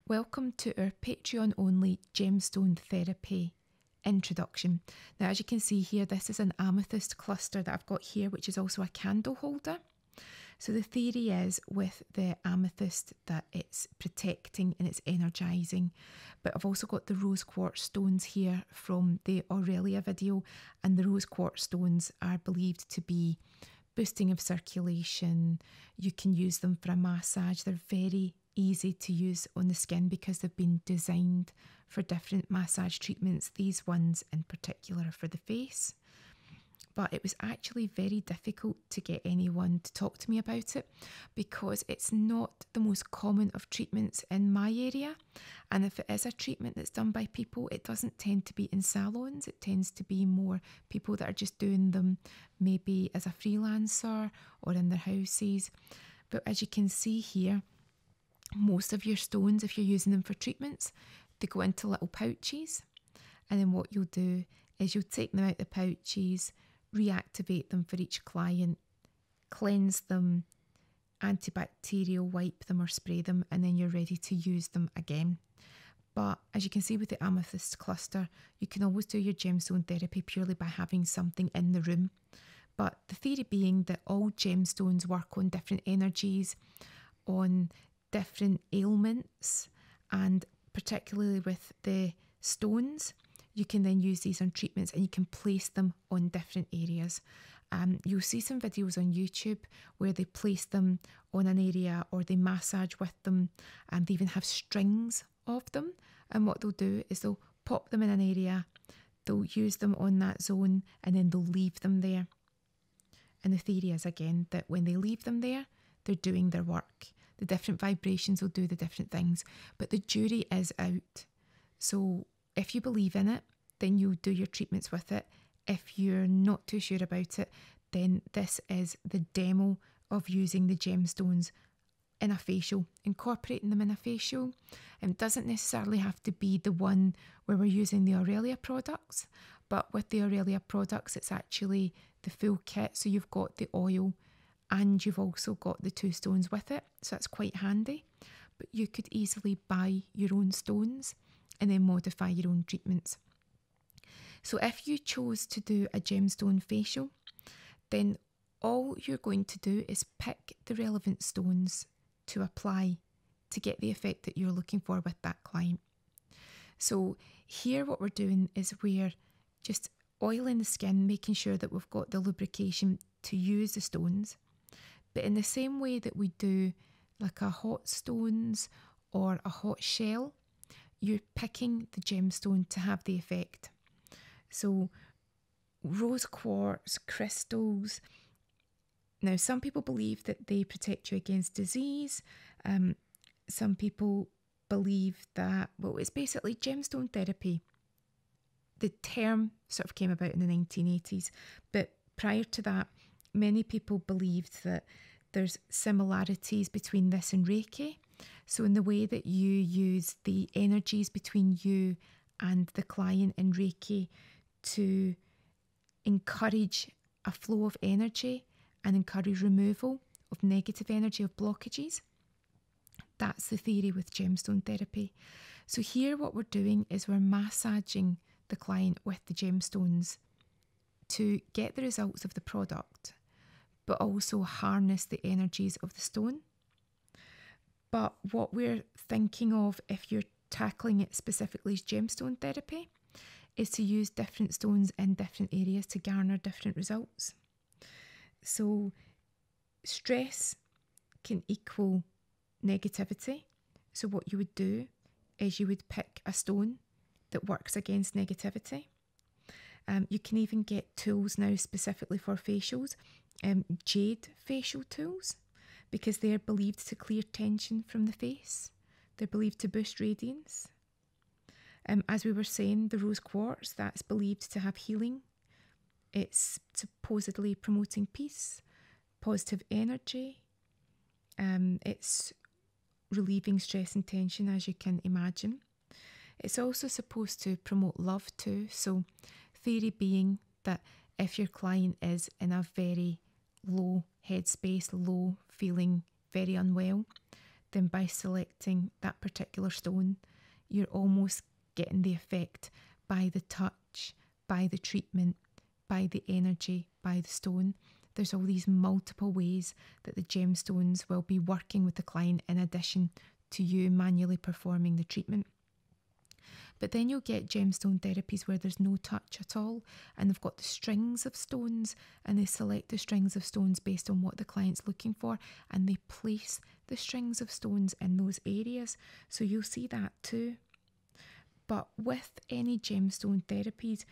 Welcome to our Patreon only gemstone therapy introduction. Now, as you can see here, this is an amethyst cluster that I've got here, which is also a candle holder. So the theory is with the amethyst that it's protecting and it's energizing. But I've also got the rose quartz stones here from the Aurelia video, and the rose quartz stones are believed to be boosting of circulation. You can use them for a massage. They're very easy to use on the skin because they've been designed for different massage treatments. These ones in particular are for the face. But it was actually very difficult to get anyone to talk to me about it because it's not the most common of treatments in my area. And if it is a treatment that's done by people, it doesn't tend to be in salons. It tends to be more people that are just doing them maybe as a freelancer or in their houses. But as you can see here, most of your stones, if you're using them for treatments, they go into little pouches. And then what you'll do is you'll take them out the pouches, reactivate them for each client, cleanse them, antibacterial wipe them or spray them, and then you're ready to use them again. But as you can see with the amethyst cluster, you can always do your gemstone therapy purely by having something in the room. But the theory being that all gemstones work on different energies, on different ailments, and particularly with the stones, you can then use these on treatments and you can place them on different areas. You'll see some videos on YouTube where they place them on an area or they massage with them, and they even have strings of them. And what they'll do is they'll pop them in an area, they'll use them on that zone, and then they'll leave them there. And the theory is, again, that when they leave them there, they're doing their work. The different vibrations will do the different things, but the jury is out. So if you believe in it, then you'll do your treatments with it. If you're not too sure about it, then this is the demo of using the gemstones in a facial, incorporating them in a facial. It doesn't necessarily have to be the one where we're using the Aurelia products, but with the Aurelia products, it's actually the full kit. So you've got the oil and you've also got the two stones with it. So that's quite handy. But you could easily buy your own stones and then modify your own treatments. So if you chose to do a gemstone facial, then all you're going to do is pick the relevant stones to apply to get the effect that you're looking for with that client. So here what we're doing is we're just oiling the skin, making sure that we've got the lubrication to use the stones. But in the same way that we do like a hot stones or a hot shell, you're picking the gemstone to have the effect. So rose quartz, crystals. Now, some people believe that they protect you against disease. Some people believe that, well, it's basically gemstone therapy. The term sort of came about in the 1980s, but prior to that, many people believed that there's similarities between this and Reiki. So in the way that you use the energies between you and the client in Reiki to encourage a flow of energy and encourage removal of negative energy, of blockages. That's the theory with gemstone therapy. So here what we're doing is we're massaging the client with the gemstones to get the results of the product, but also harness the energies of the stone. But what we're thinking of, if you're tackling it specifically as gemstone therapy, is to use different stones in different areas to garner different results. So stress can equal negativity. So what you would do is you would pick a stone that works against negativity. You can even get tools now specifically for facials, jade facial tools, because they're believed to clear tension from the face. They're believed to boost radiance. As we were saying, the rose quartz, that's believed to have healing. It's supposedly promoting peace, positive energy. It's relieving stress and tension, as you can imagine. It's also supposed to promote love too. So theory being that if your client is in a very low headspace, low, feeling very unwell, then by selecting that particular stone, you're almost getting the effect by the touch, by the treatment, by the energy, by the stone. There's all these multiple ways that the gemstones will be working with the client in addition to you manually performing the treatment. But then you'll get gemstone therapies where there's no touch at all, and they've got the strings of stones, and they select the strings of stones based on what the client's looking for, and they place the strings of stones in those areas. So you'll see that too. But with any gemstone therapies,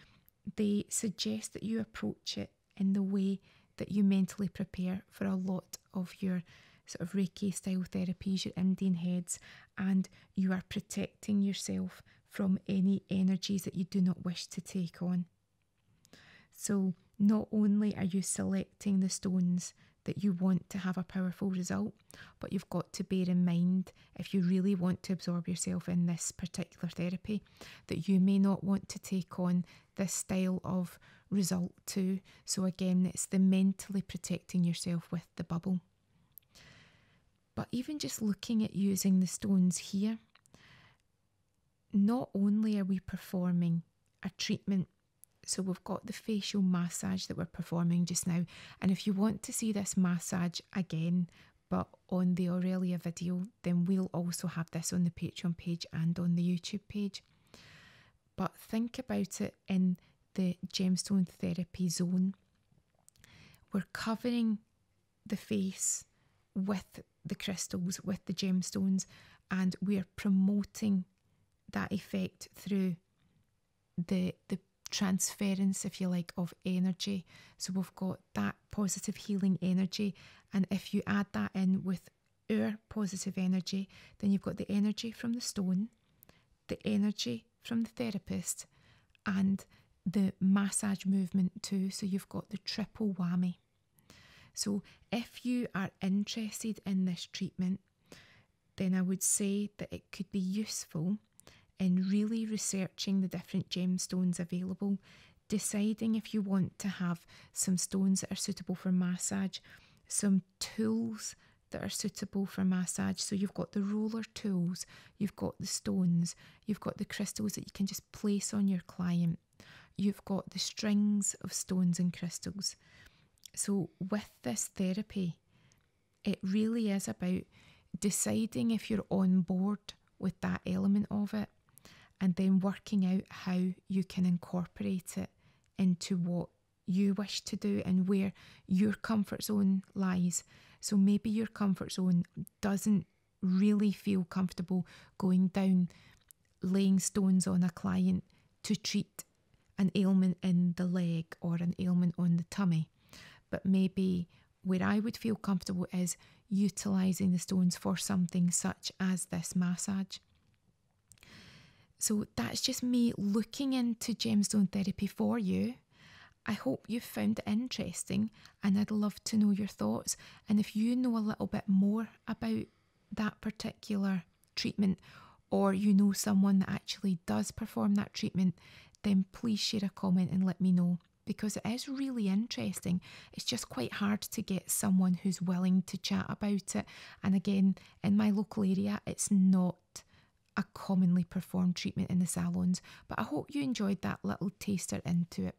they suggest that you approach it in the way that you mentally prepare for a lot of your sort of Reiki style therapies, your Indian heads, and you are protecting yourself from any energies that you do not wish to take on. So not only are you selecting the stones that you want to have a powerful result, but you've got to bear in mind, if you really want to absorb yourself in this particular therapy, that you may not want to take on this style of result too. So again, it's the mentally protecting yourself with the bubble. But even just looking at using the stones here, not only are we performing a treatment, so we've got the facial massage that we're performing just now, and if you want to see this massage again but on the Aurelia video, then we'll also have this on the Patreon page and on the YouTube page. But think about it in the gemstone therapy zone. We're covering the face with the crystals, with the gemstones, and we're promoting that effect through the transference, if you like, of energy. So we've got that positive healing energy, and if you add that in with our positive energy, then you've got the energy from the stone, the energy from the therapist, and the massage movement too. So you've got the triple whammy. So if you are interested in this treatment, then I would say that it could be useful in really researching the different gemstones available, deciding if you want to have some stones that are suitable for massage, some tools that are suitable for massage. So you've got the roller tools, you've got the stones, you've got the crystals that you can just place on your client, you've got the strings of stones and crystals. So with this therapy, it really is about deciding if you're on board with that element of it, and then working out how you can incorporate it into what you wish to do and where your comfort zone lies. So maybe your comfort zone doesn't really feel comfortable going down, laying stones on a client to treat an ailment in the leg or an ailment on the tummy. But maybe where I would feel comfortable is utilising the stones for something such as this massage. So that's just me looking into gemstone therapy for you. I hope you found it interesting, and I'd love to know your thoughts. And if you know a little bit more about that particular treatment, or you know someone that actually does perform that treatment, then please share a comment and let me know, because it is really interesting. It's just quite hard to get someone who's willing to chat about it. And again, in my local area, it's not a commonly performed treatment in the salons, but I hope you enjoyed that little taster into it.